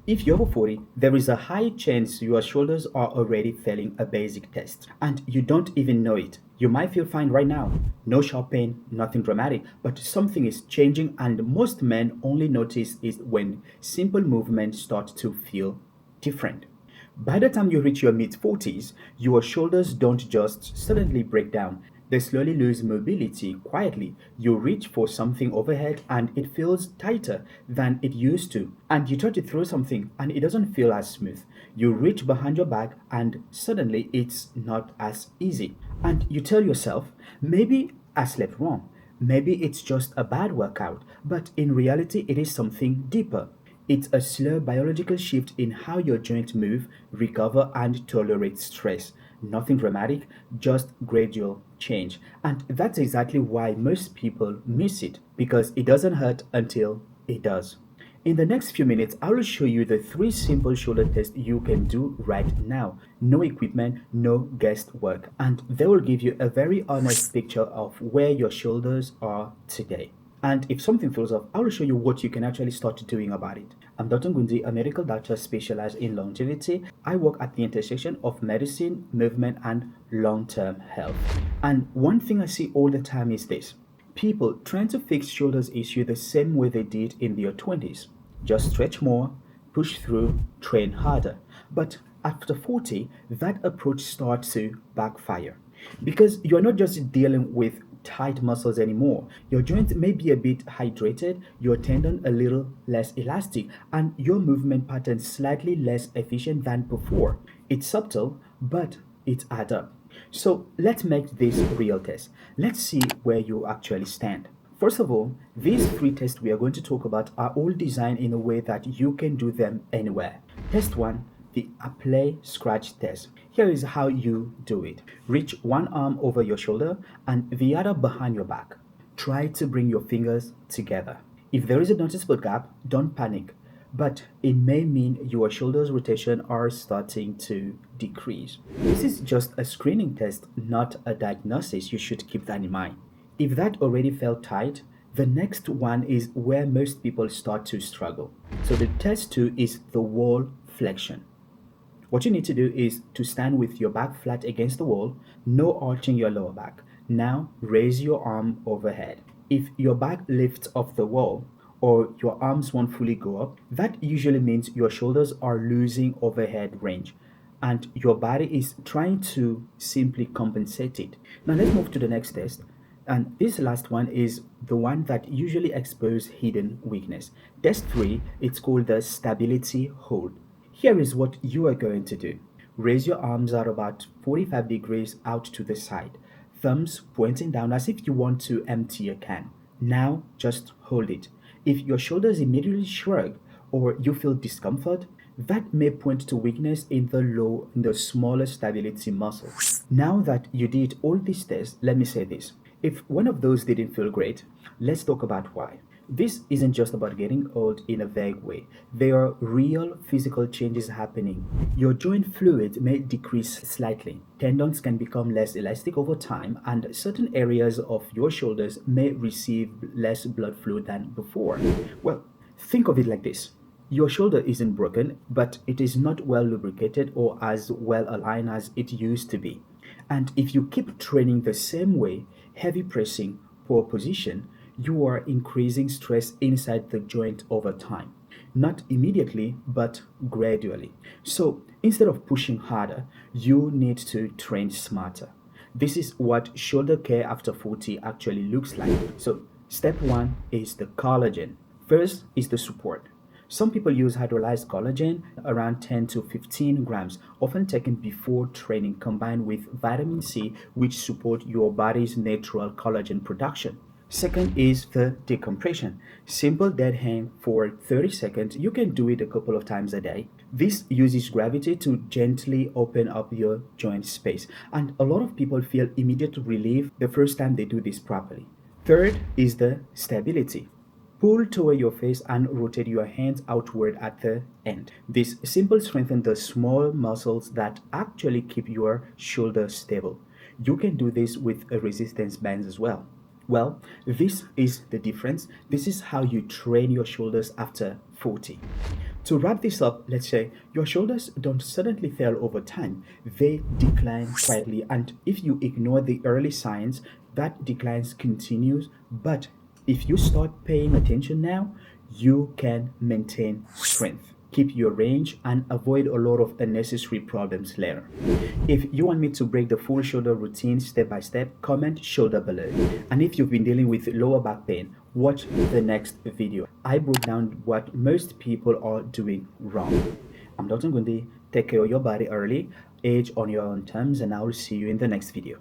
If you're over 40, there is a high chance your shoulders are already failing a basic test and you don't even know it. You might feel fine right now, no sharp pain, nothing dramatic, but something is changing, and most men only notice it when simple movements start to feel different. By the time you reach your mid 40s, your shoulders don't just suddenly break down. They slowly lose mobility quietly. You reach for something overhead and it feels tighter than it used to. And you try to throw something and it doesn't feel as smooth. You reach behind your back and suddenly it's not as easy. And you tell yourself, maybe I slept wrong. Maybe it's just a bad workout. But in reality, it is something deeper. It's a slow biological shift in how your joints move, recover, and tolerate stress. Nothing dramatic, just gradual change. And that's exactly why most people miss it, because it doesn't hurt until it does. In the next few minutes, I will show you the three simple shoulder tests you can do right now. No equipment, no guesswork, and they will give you a very honest picture of where your shoulders are today. And if something feels off, I will show you what you can actually start doing about it. I'm Dr. Ngoundi, a medical doctor specialized in longevity. I work at the intersection of medicine, movement, and long term health. And one thing I see all the time is this: people trying to fix shoulders issue the same way they did in their 20s. Just stretch more, push through, train harder. But after 40, that approach starts to backfire because you're not just dealing with tight muscles anymore. Your joint may be a bit hydrated, your tendon a little less elastic, and your movement pattern slightly less efficient than before. It's subtle, but it adds up. So let's make this real test. Let's see where you actually stand. First of all, these three tests we are going to talk about are all designed in a way that you can do them anywhere. Test 1, the Apley scratch test. Here is how you do it. Reach one arm over your shoulder and the other behind your back. Try to bring your fingers together. If there is a noticeable gap, don't panic, but it may mean your shoulders rotation are starting to decrease. This is just a screening test, not a diagnosis. You should keep that in mind. If that already felt tight, the next one is where most people start to struggle. So the test 2 is the wall flexion. What you need to do is to stand with your back flat against the wall, no arching your lower back. Now raise your arm overhead. If your back lifts off the wall or your arms won't fully go up, that usually means your shoulders are losing overhead range and your body is trying to simply compensate it. Now let's move to the next test. And this last one is the one that usually exposes hidden weakness. Test 3, it's called the stability hold. Here is what you are going to do. Raise your arms out about 45 degrees out to the side, thumbs pointing down as if you want to empty a can. Now just hold it. If your shoulders immediately shrug or you feel discomfort, that may point to weakness in the smaller stability muscle. Now that you did all these tests, let me say this. If one of those didn't feel great, let's talk about why. This isn't just about getting old in a vague way. There are real physical changes happening. Your joint fluid may decrease slightly. Tendons can become less elastic over time, and certain areas of your shoulders may receive less blood flow than before. Well, think of it like this. Your shoulder isn't broken, but it is not well lubricated or as well aligned as it used to be. And if you keep training the same way, heavy pressing, poor position, you are increasing stress inside the joint over time. Not immediately, but gradually. So instead of pushing harder, you need to train smarter. This is what shoulder care after 40 actually looks like. So step 1 is the collagen. First is the support. Some people use hydrolyzed collagen around 10 to 15 grams, often taken before training, combined with vitamin C, which support your body's natural collagen production. Second is the decompression. Simple dead hang for 30 seconds. You can do it a couple of times a day. This uses gravity to gently open up your joint space, and a lot of people feel immediate relief the first time they do this properly. Third is the stability. Pull toward your face and rotate your hands outward at the end. This simple strengthens the small muscles that actually keep your shoulder stable. You can do this with a resistance bands as well. Well, this is the difference. This is how you train your shoulders after 40. To wrap this up, let's say your shoulders don't suddenly fail over time, they decline quietly. And if you ignore the early signs, that decline continues. But if you start paying attention now, you can maintain strength, keep your range, and avoid a lot of unnecessary problems later. If you want me to break the full shoulder routine step by step, comment shoulder below. And if you've been dealing with lower back pain, watch the next video. I broke down what most people are doing wrong. I'm Dr. Ngoundi. Take care of your body early, age on your own terms, and I will see you in the next video.